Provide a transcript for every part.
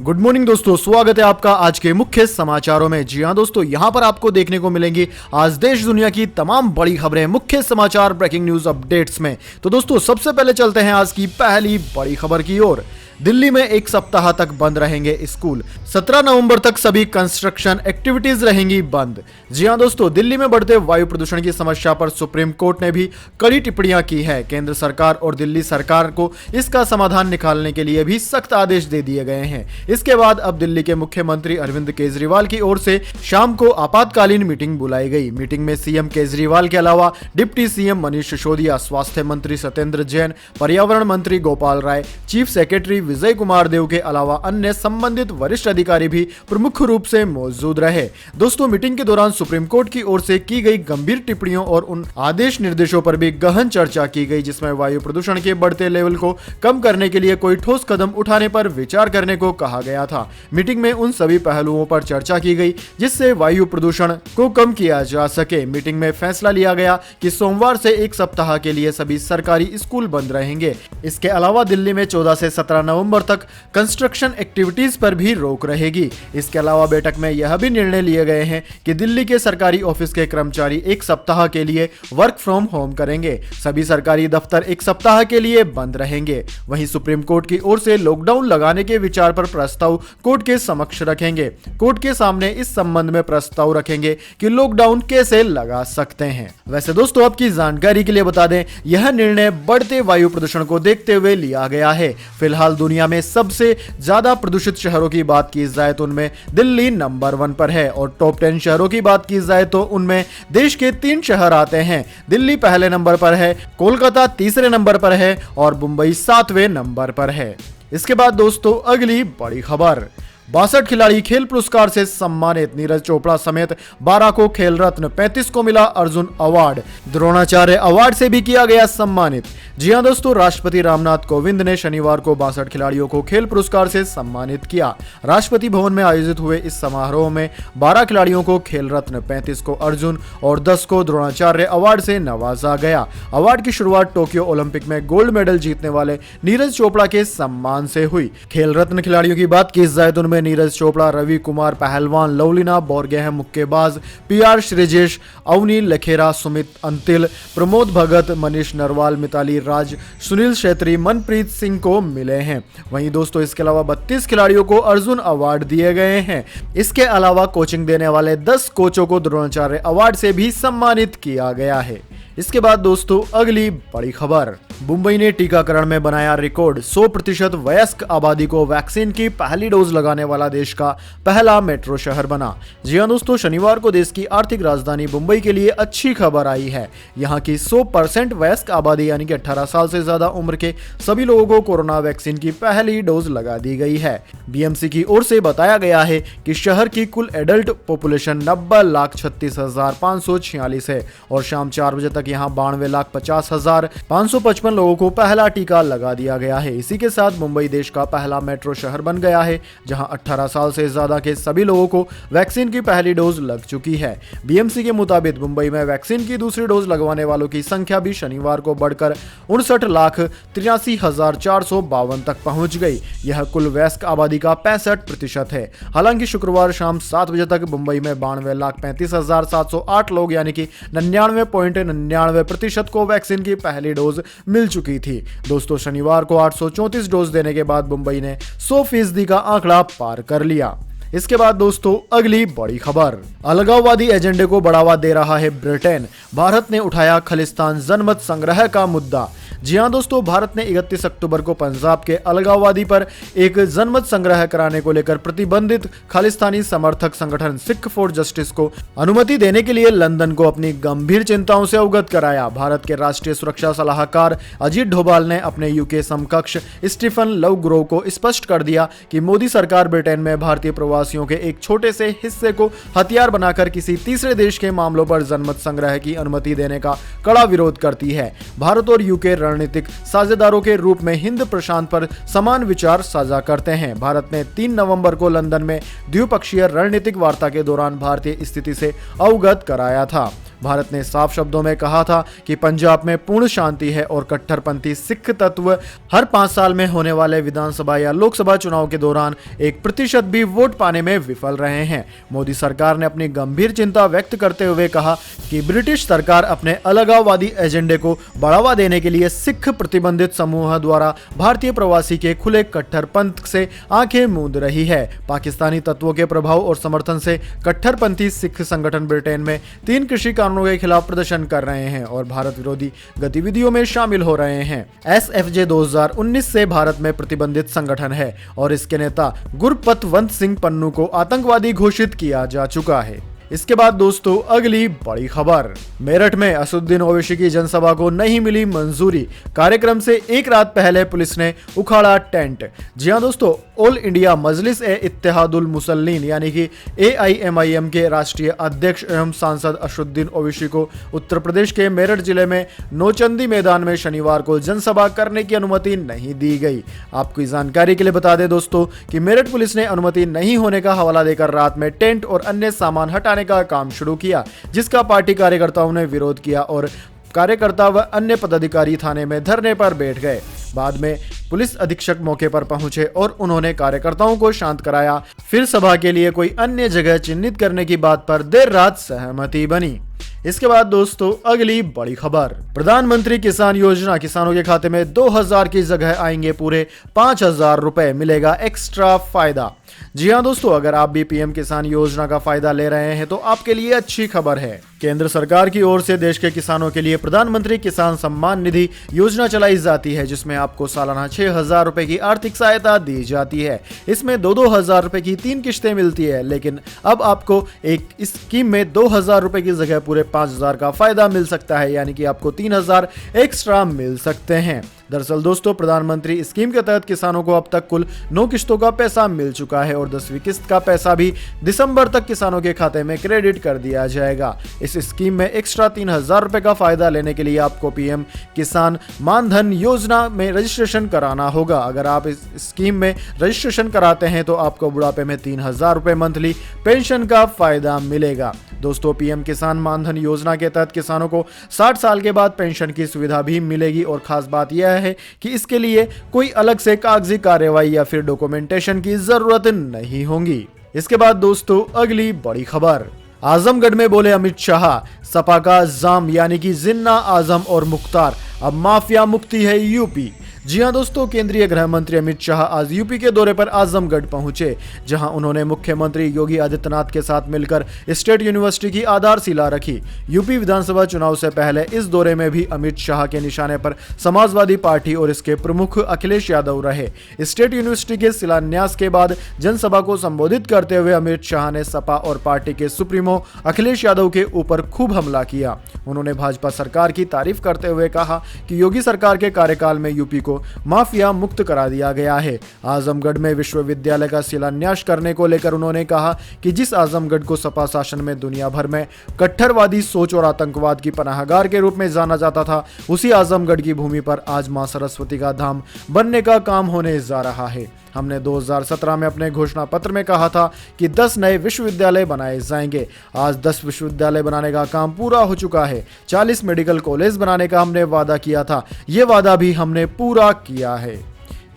Good morning दोस्तों, स्वागत है आपका आज के मुख्य समाचारों में। जी हां दोस्तों, यहां पर आपको देखने को मिलेंगी आज देश दुनिया की तमाम बड़ी खबरें, मुख्य समाचार, ब्रेकिंग न्यूज अपडेट्स में। तो दोस्तों सबसे पहले चलते हैं आज की पहली बड़ी खबर की ओर। दिल्ली में एक सप्ताह तक बंद रहेंगे स्कूल। 17 नवंबर तक सभी कंस्ट्रक्शन एक्टिविटीज रहेंगी बंद। जी हां दोस्तों, दिल्ली में बढ़ते वायु प्रदूषण की समस्या पर सुप्रीम कोर्ट ने भी कड़ी टिप्पणियां की है। केंद्र सरकार और दिल्ली सरकार को इसका समाधान निकालने के लिए भी सख्त आदेश दे दिए गए हैं। इसके बाद अब दिल्ली के मुख्यमंत्री अरविंद केजरीवाल की ओर से शाम को आपातकालीन मीटिंग बुलाई गई। मीटिंग में सीएम केजरीवाल के अलावा डिप्टी सीएम मनीष सिसोदिया, स्वास्थ्य मंत्री सत्येंद्र जैन, पर्यावरण मंत्री गोपाल राय, चीफ सेक्रेटरी विजय कुमार देव के अलावा अन्य संबंधित वरिष्ठ अधिकारी भी प्रमुख रूप से मौजूद रहे। दोस्तों मीटिंग के दौरान सुप्रीम कोर्ट की ओर से की गई गंभीर टिप्पणियों और उन आदेश निर्देशों पर भी गहन चर्चा की गई, जिसमें वायु प्रदूषण के बढ़ते लेवल को कम करने के लिए कोई ठोस कदम उठाने पर विचार करने को कहा गया था। मीटिंग में उन सभी पहलुओं पर चर्चा की गई जिससे वायु प्रदूषण को कम किया जा सके। मीटिंग में फैसला लिया गया कि सोमवार से एक सप्ताह के लिए सभी सरकारी स्कूल बंद रहेंगे। इसके अलावा दिल्ली में 14 से 17 नवंबर तक कंस्ट्रक्शन एक्टिविटीज पर भी रोक रहेगी। इसके अलावा बैठक में यह भी निर्णय लिए गए हैं कि दिल्ली के सरकारी ऑफिस के कर्मचारी एक सप्ताह के लिए वर्क फ्रॉम होम करेंगे। सभी सरकारी दफ्तर एक सप्ताह के लिए बंद रहेंगे। वहीं सुप्रीम कोर्ट की ओर से लॉकडाउन लगाने के विचार पर प्रस्ताव कोर्ट के समक्ष रखेंगे। कोर्ट के सामने इस संबंध में प्रस्ताव रखेंगे कि लॉकडाउन कैसे लगा सकते हैं। वैसे दोस्तों आपकी जानकारी के लिए बता दें, यह निर्णय बढ़ते वायु प्रदूषण को देखते हुए लिया गया है। फिलहाल दुनिया में सबसे ज्यादा प्रदूषित शहरों की बात की जाए तो उनमें दिल्ली नंबर 1 पर है और टॉप 10 शहरों की बात की जाए तो उनमें देश के 3 शहर आते हैं। दिल्ली पहले नंबर पर है, कोलकाता तीसरे नंबर पर है और मुंबई 7वें नंबर पर है। इसके बाद दोस्तों अगली बड़ी खबर, 62 खिलाड़ी खेल पुरस्कार से सम्मानित। नीरज चोपड़ा समेत 12 को खेल रत्न, 35 को मिला अर्जुन अवार्ड, द्रोणाचार्य अवार्ड से भी किया गया सम्मानित। जी हां दोस्तों, राष्ट्रपति रामनाथ कोविंद ने शनिवार को 62 खिलाड़ियों को खेल पुरस्कार से सम्मानित किया। राष्ट्रपति भवन में आयोजित हुए इस समारोह में 12 खिलाड़ियों को खेल रत्न, 35 को अर्जुन और 10 को द्रोणाचार्य अवार्ड से नवाजा गया। अवार्ड की शुरुआत टोक्यो ओलंपिक में गोल्ड मेडल जीतने वाले नीरज चोपड़ा के सम्मान से हुई। खेल रत्न खिलाड़ियों की बात की जाए तो उनमें नीरज चोपड़ा, रवि कुमार पहलवान, लवलीना बोरगोहेन मुक्केबाज, पीआर श्रीजेश, अवनी लखेरा, सुमित अंतिल, प्रमोद भगत, मनीष नरवाल, मिताली राज, सुनील छेत्री, मनप्रीत सिंह को मिले हैं। वहीं दोस्तों इसके अलावा 32 खिलाड़ियों को अर्जुन अवार्ड दिए गए हैं। इसके अलावा कोचिंग देने वाले 10 कोचों को द्रोणाचार्य अवार्ड से भी सम्मानित किया गया है। इसके बाद दोस्तों अगली बड़ी खबर, मुंबई ने टीकाकरण में बनाया रिकॉर्ड। 100% वयस्क आबादी को वैक्सीन की पहली डोज लगाने वाला देश का पहला मेट्रो शहर बना। जी हां दोस्तों, शनिवार को देश की आर्थिक राजधानी मुंबई के लिए अच्छी खबर आई है। यहां की 100% वयस्क आबादी यानी कि 18 साल से ज्यादा उम्र के सभी लोगों को कोरोना वैक्सीन की पहली डोज लगा दी गई है। बीएमसी की ओर से बताया गया है कि शहर की कुल एडल्ट पॉपुलेशन 90,36,546 है और शाम 4 बजे तक यहां 92,50,555 लोगों को पहला टीका लगा दिया गया है। इसी के साथ मुंबई देश का पहला मेट्रो शहर बन गया है जहां 18 साल से ज्यादा के सभी लोगों को वैक्सीन की पहली डोज लग चुकी है। बीएमसी के मुताबिक मुंबई में वैक्सीन की दूसरी डोज लगवाने वालों की संख्या भी शनिवार को बढ़कर 59,83,452 तक पहुंच गई। यह कुल वयस्क आबादी का 65% है। हालांकि शुक्रवार शाम 7 बजे तक मुंबई में 92,35,708 लोग यानी कि 99.99% को वैक्सीन की पहली डोज मिल चुकी थी। दोस्तों शनिवार को 834 डोज देने के बाद मुंबई ने 100% का आंकड़ा पार कर लिया। इसके बाद दोस्तों अगली बड़ी खबर, अलगाववादी एजेंडे को बढ़ावा दे रहा है ब्रिटेन। भारत ने उठाया खालिस्तान जनमत संग्रह का मुद्दा। जी हां दोस्तों, भारत ने 31 अक्टूबर को पंजाब के अलगाववादी पर एक जनमत संग्रह कराने को लेकर प्रतिबंधित खालिस्तानी समर्थक संगठन सिख फॉर जस्टिस को अनुमति देने के लिए लंदन को अपनी गंभीर चिंताओं से अवगत कराया। भारत के राष्ट्रीय सुरक्षा सलाहकार अजीत डोभाल ने अपने यूके समकक्ष स्टीफन लवग्रोव को स्पष्ट कर दिया कि मोदी सरकार ब्रिटेन में भारतीय प्रवासियों के एक छोटे से हिस्से को हथियार बनाकर किसी तीसरे देश के मामलों पर जनमत संग्रह की अनुमति देने का कड़ा विरोध करती है। भारत और यूके रणनीतिक साझेदारों के रूप में हिंद प्रशांत पर समान विचार साझा करते हैं। भारत ने 3 नवंबर को लंदन में द्विपक्षीय रणनीतिक वार्ता के दौरान भारतीय स्थिति से अवगत कराया था। भारत ने साफ शब्दों में कहा था कि पंजाब में पूर्ण शांति है और कट्टरपंथी सिख तत्व हर 5 साल में होने वाले विधानसभा या लोकसभा चुनाव के दौरान 1% भी वोट पाने में विफल रहे हैं। मोदी सरकार ने अपनी गंभीर चिंता व्यक्त करते हुए कहा कि ब्रिटिश सरकार अपने अलगाववादी एजेंडे को बढ़ावा देने के लिए सिख प्रतिबंधित समूह द्वारा भारतीय प्रवासी के खुले कट्टरपंथ से आंखें मूंद रही है। पाकिस्तानी तत्वों के प्रभाव और समर्थन से कट्टरपंथी सिख संगठन ब्रिटेन में 3 कृषि कानूनों के खिलाफ प्रदर्शन कर रहे हैं और भारत विरोधी गतिविधियों में शामिल हो रहे हैं। SFJ 2019 से भारत में प्रतिबंधित संगठन है और इसके नेता गुरपतवंत सिंह पन्नू को आतंकवादी घोषित किया जा चुका है। इसके बाद दोस्तों अगली बड़ी खबर, मेरठ में असदुद्दीन ओवैसी की जनसभा को नहीं मिली मंजूरी। कार्यक्रम से एक रात पहले पुलिस ने उखाड़ा टेंट। जी हां दोस्तों, ऑल इंडिया मजलिस ए इत्तेहादुल मुसल्लीन यानी कि AIMIM के राष्ट्रीय अध्यक्ष एवं सांसद असदुद्दीन ओवैसी को उत्तर प्रदेश के मेरठ जिले में नौचंदी मैदान में शनिवार को जनसभा करने की अनुमति नहीं दी गई। आपकी जानकारी के लिए बता दें दोस्तों कि मेरठ पुलिस ने अनुमति नहीं होने का हवाला देकर रात में टेंट और अन्य सामान हटाने का काम शुरू किया, जिसका पार्टी कार्यकर्ताओं ने विरोध किया और कार्यकर्ता व अन्य पदाधिकारी थाने में धरने पर बैठ गए। बाद में पुलिस अधीक्षक मौके पर पहुंचे और उन्होंने कार्यकर्ताओं को शांत कराया। फिर सभा के लिए कोई अन्य जगह चिन्हित करने की बात पर देर रात सहमति बनी। इसके बाद दोस्तों अगली बड़ी खबर, प्रधानमंत्री किसान योजना, किसानों के खाते में 2000 की जगह आएंगे पूरे 5000 रुपए, मिलेगा एक्स्ट्रा फायदा। जी हां दोस्तों, अगर आप भी PM किसान योजना का फायदा ले रहे हैं तो आपके लिए अच्छी खबर है। केंद्र सरकार की ओर से देश के किसानों के लिए प्रधानमंत्री किसान सम्मान निधि योजना चलाई जाती है, जिसमें आपको सालाना 6000 रुपए की आर्थिक सहायता दी जाती है। इसमें 2-2000 रुपए की 3 किश्तें मिलती है, लेकिन अब आपको एक इस स्कीम में 2000 रुपए की जगह पूरे 5000 का फायदा मिल सकता है, यानी कि आपको 3000 एक्स्ट्रा मिल सकते हैं। दरअसल दोस्तों, प्रधानमंत्री स्कीम के तहत किसानों को अब तक कुल 9 किस्तों का पैसा मिल चुका है और 10वीं किस्त का पैसा भी दिसंबर तक किसानों के खाते में क्रेडिट कर दिया जाएगा। इस स्कीम में एक्स्ट्रा 3000 रुपए का फायदा लेने के लिए आपको PM किसान मानधन योजना में रजिस्ट्रेशन कराना होगा। अगर आप इस स्कीम में रजिस्ट्रेशन कराते हैं तो आपको बुढ़ापे में 3000 रुपए मंथली पेंशन का फायदा मिलेगा। दोस्तों, PM किसान मानधन योजना के तहत किसानों को 60 साल के बाद पेंशन की सुविधा भी मिलेगी और खास बात यह है कि इसके लिए कोई अलग से कागजी कार्यवाही या फिर डॉक्यूमेंटेशन की जरूरत नहीं होगी। इसके बाद दोस्तों अगली बड़ी खबर, आजमगढ़ में बोले अमित शाह, सपा का जाम यानी कि जिन्ना, आजम और मुख्तार, अब माफिया मुक्ति है यूपी। जी हां दोस्तों, केंद्रीय गृह मंत्री अमित शाह आज यूपी के दौरे पर आजमगढ़ पहुंचे, जहां उन्होंने मुख्यमंत्री योगी आदित्यनाथ के साथ मिलकर स्टेट यूनिवर्सिटी की आधारशिला रखी। यूपी विधानसभा चुनाव से पहले इस दौरे में भी अमित शाह के निशाने पर समाजवादी पार्टी और इसके प्रमुख अखिलेश यादव रहे। स्टेट यूनिवर्सिटी के शिलान्यास के बाद जनसभा को संबोधित करते हुए अमित शाह ने सपा और पार्टी के सुप्रीमो अखिलेश यादव के ऊपर खूब हमला किया। उन्होंने भाजपा सरकार की तारीफ करते हुए कहा कि योगी सरकार के कार्यकाल में यूपी को माफिया मुक्त करा दिया गया है। आजमगढ़ में विश्वविद्यालय का शिलान्यास करने को लेकर उन्होंने कहा कि जिस आजमगढ़ को सपा शासन में दुनिया भर में कट्टरवादी सोच और आतंकवाद की पनाहगार के रूप में जाना जाता था, उसी आजमगढ़ की भूमि पर आज मां सरस्वती का धाम बनने का काम होने जा रहा है। हमने 2017 में अपने घोषणा पत्र में कहा था कि 10 नए विश्वविद्यालय बनाए जाएंगे। आज 10 विश्वविद्यालय बनाने का काम पूरा हो चुका है। 40 मेडिकल कॉलेज बनाने का हमने वादा किया था, ये वादा भी हमने पूरा किया है।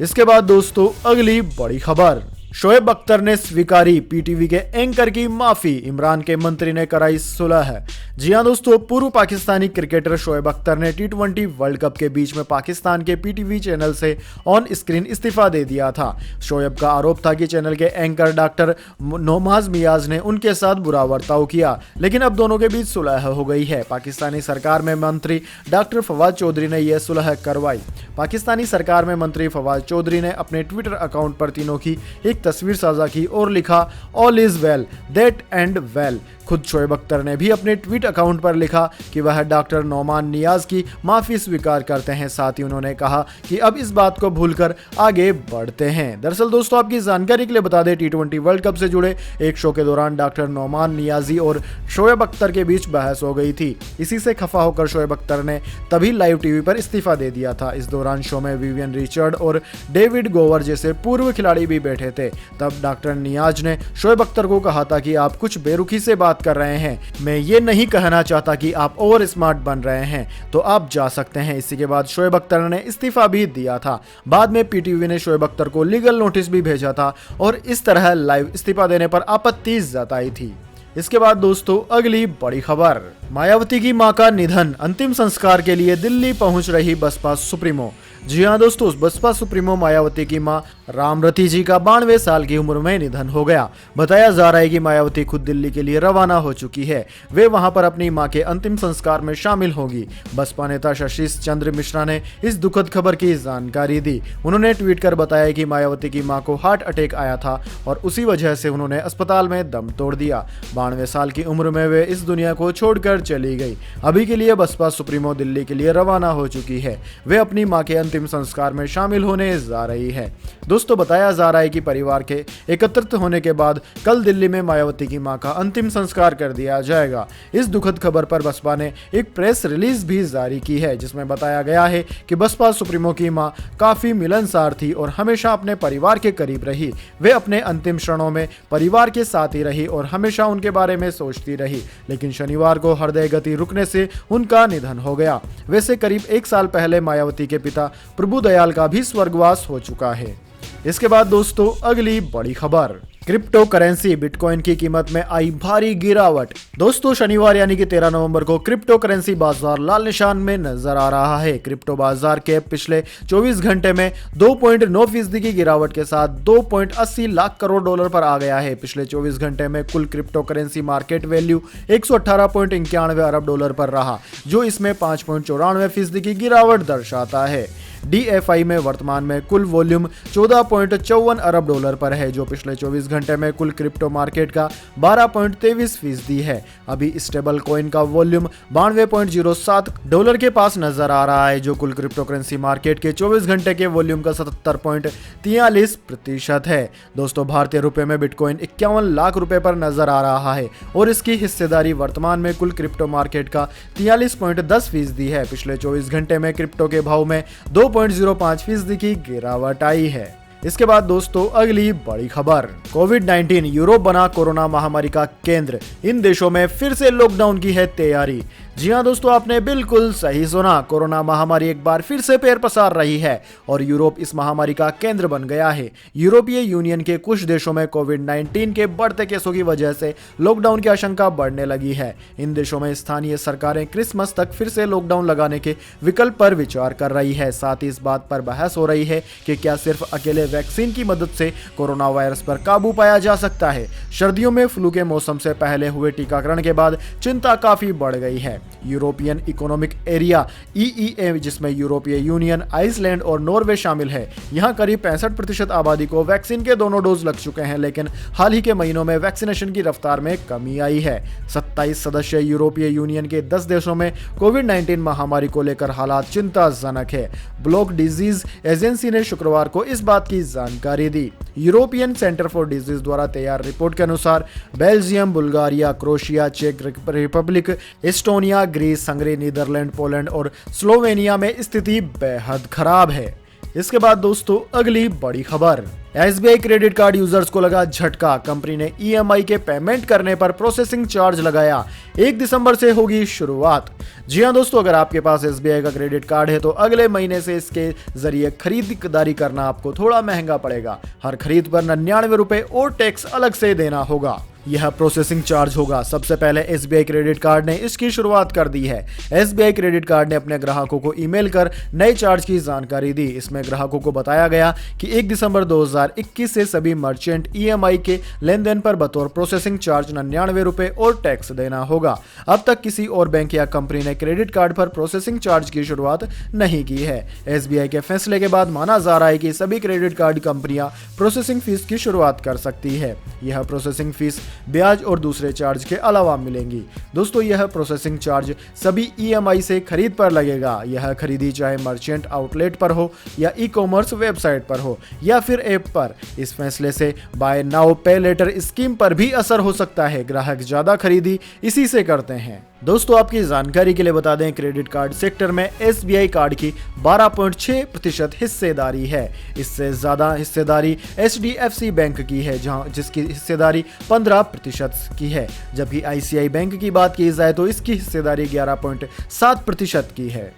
इसके बाद दोस्तों अगली बड़ी खबर, शोएब अख्तर ने स्वीकारी PTV के एंकर की माफी, इमरान के मंत्री ने कराई सुलह। जी हां दोस्तों, पूर्व पाकिस्तानी क्रिकेटर शोएब अख्तर ने T20 वर्ल्ड कप के बीच में पाकिस्तान के PTV चैनल से ऑन स्क्रीन इस्तीफा दे दिया था। शोएब का आरोप था कि चैनल के एंकर डॉक्टर नौमाज मियाज ने उनके साथ बुरा बर्ताव किया, लेकिन अब दोनों के बीच सुलह हो गई है। पाकिस्तानी सरकार में मंत्री डॉक्टर फवाद चौधरी ने यह सुलह करवाई। पाकिस्तानी सरकार में मंत्री फवाद चौधरी ने अपने ट्विटर अकाउंट पर तीनों की एक तस्वीर साझा की और लिखा all is well that and well. खुद शोएब अख्तर ने भी अपने ट्वीट अकाउंट पर लिखा कि वह डॉक्टर नौमान नियाज की माफी स्वीकार करते हैं। साथ ही उन्होंने कहा कि अब इस बात को भूलकर आगे बढ़ते हैं। दरअसल दोस्तों, आपकी जानकारी के लिए बता दें, T20 वर्ल्ड कप से जुड़े एक शो के दौरान डॉक्टर नौमान नियाजी और शोएब अख्तर के बीच बहस हो गई थी। इसी से खफा होकर शोएब अख्तर ने तभी लाइव टीवी पर इस्तीफा दे दिया था। इस दौरान शो में विवियन रिचर्ड और डेविड गोवर जैसे पूर्व खिलाड़ी भी बैठे थे। तब डॉक्टर नियाज ने शोएब अख्तर को कहा था कि आप कुछ बेरुखी से बात बात कर रहे हैं। मैं ये नहीं कहना चाहता कि आप ओवर स्मार्ट बन रहे हैं तो आप जा सकते हैं। इसी के बाद शोएब अख्तर ने इस्तीफा भी दिया था। बाद में पीटीवी ने शोएब अख्तर को लीगल नोटिस भी भेजा था और इस तरह लाइव इस्तीफा देने पर आपत्ति जताई थी। इसके बाद दोस्तों अगली बड़ी खबर, मायावती की मां का निधन, अंतिम संस्कार के लिए दिल्ली पहुंच रही बसपा सुप्रीमो। जी हां दोस्तों, बसपा सुप्रीमो मायावती की मां रामरती जी का 92 साल की उम्र में निधन हो गया। बताया जा रहा है कि मायावती खुद दिल्ली के लिए रवाना हो चुकी है। वे वहां पर अपनी मां के अंतिम संस्कार में शामिल होंगी। बसपा नेता शशिश चंद्र मिश्रा ने इस दुखद खबर की जानकारी दी। उन्होंने ट्वीट कर बताया कि मायावती की मां को हार्ट अटैक आया था और उसी वजह से उन्होंने अस्पताल में दम तोड़ दिया। 92 साल की उम्र में वे इस दुनिया को छोड़कर चली गई। अभी के लिए बसपा सुप्रीमो दिल्ली के लिए रवाना हो चुकी है। वे अपनी मां के अंतिम संस्कार में शामिल होने जा रही है। दोस्तों बताया जा रहा है कि परिवार के एकत्रित होने के बाद कल दिल्ली में मायावती की मां का अंतिम संस्कार कर दिया जाएगा। इस दुखद खबर पर बसपा ने एक प्रेस रिलीज भी जारी की है जिसमें बताया गया है कि बसपा सुप्रीमो की मां काफी मिलनसार थी और हमेशा अपने परिवार के करीब रही। वे अपने अंतिम क्षणों में परिवार के साथ ही रही और हमेशा उनके बारे में सोचती रही। लेकिन शनिवार को हृदय गति रुकने से उनका निधन हो गया। वैसे करीब 1 साल पहले मायावती के पिता प्रभु दयाल का भी स्वर्गवास हो चुका है। इसके बाद दोस्तों अगली बड़ी खबर, क्रिप्टो करेंसी बिटकॉइन की कीमत में आई भारी गिरावट। दोस्तों शनिवार यानी कि 13 नवंबर को क्रिप्टो करेंसी बाजार लाल निशान में नजर आ रहा है। क्रिप्टो बाजार के पिछले 24 घंटे में 2.9% की गिरावट के साथ 2.80 लाख करोड़ डॉलर पर आ गया है। पिछले 24 घंटे में कुल क्रिप्टो करेंसी मार्केट वैल्यू 118.91 अरब डॉलर पर रहा, जो इसमें 5.94% की गिरावट दर्शाता है। DFI में वर्तमान में कुल वॉल्यूम 14.54 अरब डॉलर पर है, जो पिछले 24 घंटे में कुल क्रिप्टो मार्केट का 12.23% है। अभी स्टेबल कॉइन का वॉल्यूम 92.07 डॉलर के पास नजर आ रहा है, जो कुल क्रिप्टो करेंसी मार्केट के 24 घंटे के वॉल्यूम का 77.43% है। दोस्तों भारतीय रुपए में बिटकॉइन 51 लाख रुपए पर नजर आ रहा है और इसकी हिस्सेदारी वर्तमान में कुल क्रिप्टो मार्केट का 43.10% है। पिछले 24 घंटे में क्रिप्टो के भाव में 2.05% की गिरावट आई है। इसके बाद दोस्तों अगली बड़ी खबर, कोविड-19 यूरोप बना कोरोना महामारी का केंद्र, इन देशों में फिर से लॉकडाउन की है तैयारी। जी हां दोस्तों, आपने बिल्कुल सही सुना, कोरोना महामारी एक बार फिर से पैर पसार रही है और यूरोप इस महामारी का केंद्र बन गया है। यूरोपीय यूनियन के कुछ देशों में कोविड-19 के बढ़ते केसों की वजह से लॉकडाउन की आशंका बढ़ने लगी है। इन देशों में स्थानीय सरकारें क्रिसमस तक फिर से लॉकडाउन लगाने के विकल्प पर विचार कर रही है। साथ ही इस बात पर बहस हो रही है कि क्या सिर्फ अकेले वैक्सीन की मदद से कोरोना वायरस पर काबू पाया जा सकता है। सर्दियों में फ्लू के मौसम से पहले हुए टीकाकरण के बाद चिंता काफी बढ़ गई है। यूरोपियन इकोनॉमिक एरिया EEA, जिसमें यूरोपीय यूनियन, आइसलैंड और नॉर्वे शामिल है, यहां करीब 65% आबादी को वैक्सीन के दोनों डोज लग चुके हैं। लेकिन हाल ही के महीनों में वैक्सीनेशन की रफ्तार में कमी आई है। 27 सदस्य यूरोपीय यूनियन के 10 देशों में कोविड-19 महामारी को लेकर हालात चिंताजनक है। ब्लॉक डिजीज एजेंसी ने शुक्रवार को इस बात की जानकारी दी। यूरोपियन सेंटर फॉर डिजीज द्वारा तैयार रिपोर्ट के अनुसार बेल्जियम, बुल्गारिया, क्रोएशिया, चेक Republic, Estonia, Greece, Hungary, Netherlands, Poland और स्लोवेनिया में स्थिति बेहद खराब है। इसके बाद दोस्तों अगली बड़ी खबर, SBI क्रेडिट कार्ड यूजर्स को लगा झटका। कंपनी ने EMI के पेमेंट करने पर प्रोसेसिंग चार्ज लगाया। 1 दिसंबर से होगी शुरुआत। जी हां दोस्तों, अगर आपके पास SBI का क्रेडिट कार्ड है तो अगले महीने से इसके जरिए खरीदारी करना आपको थोड़ा महंगा पड़ेगा। हर खरीद पर 99 रुपए और टैक्स अलग से देना होगा। यह प्रोसेसिंग चार्ज होगा। सबसे पहले SBI क्रेडिट कार्ड ने इसकी शुरुआत कर दी है। SBI क्रेडिट कार्ड ने अपने ग्राहकों को ईमेल कर नए चार्ज की जानकारी दी। इसमें ग्राहकों को बताया गया कि 1 दिसंबर 2021 से सभी मर्चेंट EMI के लेन देन पर बतौर प्रोसेसिंग चार्ज 99 रुपए और टैक्स देना होगा। अब तक किसी और बैंक या कंपनी ने क्रेडिट कार्ड पर प्रोसेसिंग चार्ज की शुरुआत नहीं की है। SBI के फैसले के बाद माना जा रहा है कि सभी क्रेडिट कार्ड कंपनियां प्रोसेसिंग फीस की शुरुआत कर सकती है। यह प्रोसेसिंग फीस ब्याज और दूसरे चार्ज के अलावा मिलेंगी। दोस्तों यह प्रोसेसिंग चार्ज सभी EMI से खरीद पर लगेगा। यह खरीदी चाहे मर्चेंट आउटलेट पर हो या ई-कॉमर्स वेबसाइट पर हो या फिर ऐप पर। इस फैसले से बाय नाउ पे लेटर स्कीम पर भी असर हो सकता है। ग्राहक ज्यादा खरीदी इसी से करते हैं। दोस्तों आपकी जानकारी के लिए बता दें, क्रेडिट कार्ड सेक्टर में SBI कार्ड की 12.6% हिस्सेदारी है। इससे ज्यादा हिस्सेदारी HDFC बैंक की है, जहां जिसकी हिस्सेदारी 15% की है। जबकि ICICI बैंक की बात की जाए तो इसकी हिस्सेदारी 11.7% की है।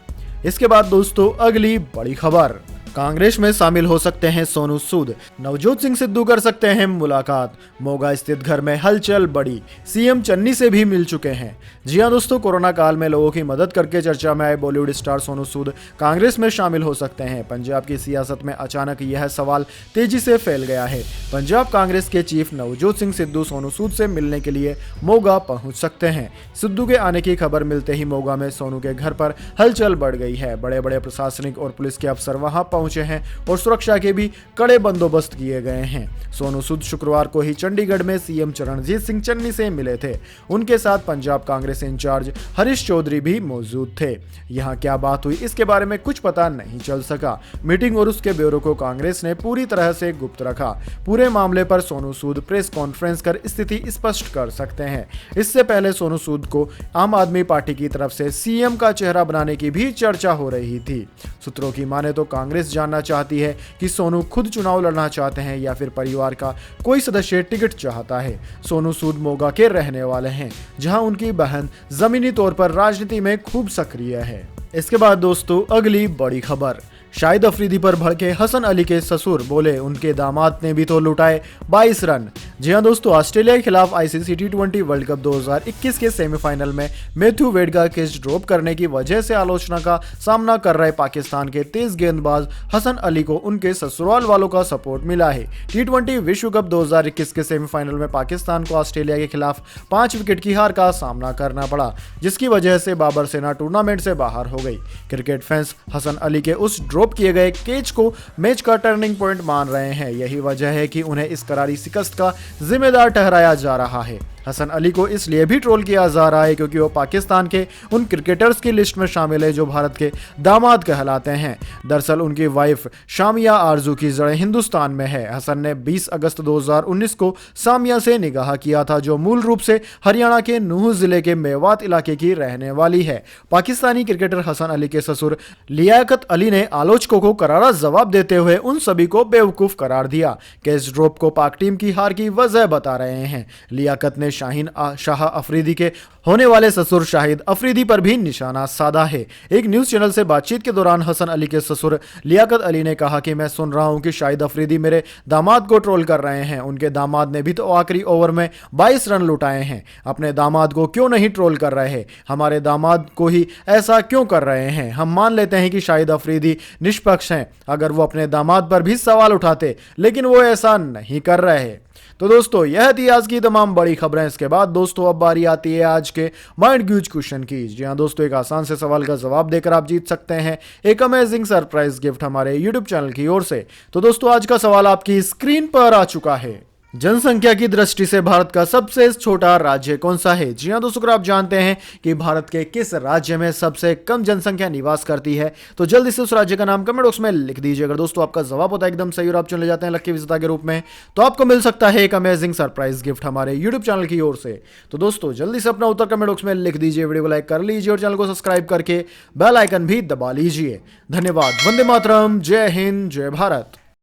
इसके बाद दोस्तों अगली बड़ी खबर, कांग्रेस में शामिल हो सकते हैं सोनू सूद, नवजोत सिंह सिद्धू कर सकते हैं मुलाकात, मोगा स्थित घर में हलचल बढ़ी, CM चन्नी से भी मिल चुके हैं। जी हां दोस्तों, कोरोना काल में लोगों की मदद करके चर्चा में आए बॉलीवुड स्टार सोनू सूद कांग्रेस में शामिल हो सकते हैं। पंजाब की सियासत में अचानक यह सवाल तेजी से फैल गया है। पंजाब कांग्रेस के चीफ नवजोत सिंह सिद्धू सोनू सूद से मिलने के लिए मोगा पहुंच सकते हैं। सिद्धू के आने की खबर मिलते ही मोगा में सोनू के घर पर हलचल बढ़ गई है। बड़े बड़े प्रशासनिक और पुलिस के अफसर वहां पहुंचे हैं और सुरक्षा के भी कड़े बंदोबस्त किए गए हैं। सोनू सूद शुक्रवार को ही चंडीगढ़ में CM चरणजीत सिंह चन्नी से मिले थे। उनके साथ पंजाब कांग्रेस इंचार्ज हरीश चौधरी भी मौजूद थे। यहां क्या बात हुई इसके बारे में कुछ पता नहीं चल सका। मीटिंग और उसके ब्यौरे को कांग्रेस ने पूरी तरह से गुप्त रखा। पूरे मामले पर सोनू सूद प्रेस कॉन्फ्रेंस कर स्थिति स्पष्ट कर सकते हैं। इससे पहले सोनू सूद को आम आदमी पार्टी की तरफ से CM का चेहरा बनाने की भी चर्चा हो रही थी। सूत्रों की माने तो कांग्रेस जानना चाहती है कि सोनू खुद चुनाव लड़ना चाहते हैं या फिर परिवार का कोई सदस्य टिकट चाहता है। सोनू सूद मोगा के रहने वाले हैं, जहां उनकी बहन जमीनी तौर पर राजनीति में खूब सक्रिय है। इसके बाद दोस्तों अगली बड़ी खबर, शाहिद अफरीदी पर भड़के हसन अली के ससुर, बोले उनके दामाद ने भी तो लुटाए 22 रन। जी हां दोस्तों, ऑस्ट्रेलिया के खिलाफ ICC T20 वर्ल्ड कप 2021 के सेमीफाइनल में मैथ्यू वेड का कैच ड्रॉप करने की वजह से आलोचना का सामना कर रहे पाकिस्तान के तेज गेंदबाज हसन अली को उनके ससुराल वालों का सपोर्ट मिला है। T20 विश्व कप 2021 के सेमीफाइनल में पाकिस्तान को ऑस्ट्रेलिया के खिलाफ 5 विकेट की हार का सामना करना पड़ा, जिसकी वजह से बाबर सेना टूर्नामेंट से बाहर हो गई। क्रिकेट फैंस हसन अली के उस ड्रॉप किए गए कैच को मैच का टर्निंग पॉइंट मान रहे हैं। यही वजह है कि उन्हें इस करारी शिकस्त का जिम्मेदार ठहराया जा रहा है। हसन अली को इसलिए भी ट्रोल किया जा रहा है क्योंकि वो पाकिस्तान के उन क्रिकेटर्स की लिस्ट में शामिल है जो भारत के दामाद कहलाते हैं। दरअसल उनकी वाइफ शामिया आरजू की जड़ें हिंदुस्तान में है। हसन ने 20 अगस्त 2019 को सामिया से निकाह किया था, जो मूल रूप से हरियाणा के नूह जिले के मेवात इलाके की रहने वाली है। पाकिस्तानी क्रिकेटर हसन अली के ससुर लियाकत अली ने आलोचकों को करारा जवाब देते हुए उन सभी को बेवकूफ करार दिया। कैच ड्रॉप को पाक टीम की हार की वजह बता रहे हैं। लियाकत ने शाह अफरीदी के होने वाले ससुर शाहिद अफरीदी पर भी निशाना साधा है। एक न्यूज चैनल से बातचीत के दौरान हसन अली के ससुर लियाकत अली ने कहा कि मैं सुन रहा हूं कि शाहिद अफरीदी मेरे दामाद को ट्रोल कर रहे हैं। उनके दामाद ने भी तो आखिरी ओवर में 22 रन लुटाए हैं। अपने दामाद को क्यों नहीं ट्रोल कर रहे हैं? हमारे दामाद को ही ऐसा क्यों कर रहे हैं? हम मान लेते हैं कि शाहिद अफरीदी निष्पक्ष हैं अगर वो अपने दामाद पर भी सवाल उठाते, लेकिन वो ऐसा नहीं कर रहे। तो दोस्तों यह थी आज की तमाम बड़ी खबरें। इसके बाद दोस्तों अब बारी आती है आज के माइंड क्यूज क्वेश्चन की। जी हां दोस्तों, एक आसान से सवाल का जवाब देकर आप जीत सकते हैं एक अमेजिंग सरप्राइज गिफ्ट हमारे यूट्यूब चैनल की ओर से। तो दोस्तों आज का सवाल आपकी स्क्रीन पर आ चुका है। जनसंख्या की दृष्टि से भारत का सबसे छोटा राज्य कौन सा है? जी हां दोस्तों, अगर आप जानते हैं कि भारत के किस राज्य में सबसे कम जनसंख्या निवास करती है तो जल्दी से उस राज्य का नाम कमेंट बॉक्स में लिख दीजिए। अगर दोस्तों आपका जवाब होता है एकदम सही और आप चले जाते हैं लकी विजेता के रूप में, तो आपको मिल सकता है एक अमेजिंग सरप्राइज गिफ्ट हमारे यूट्यूब चैनल की ओर से। तो दोस्तों जल्दी से अपना उत्तर कमेंट बॉक्स में लिख दीजिए, वीडियो को लाइक कर लीजिए और चैनल को सब्सक्राइब करके बेल आइकन भी दबा लीजिए। धन्यवाद। वंदे मातरम। जय हिंद, जय भारत।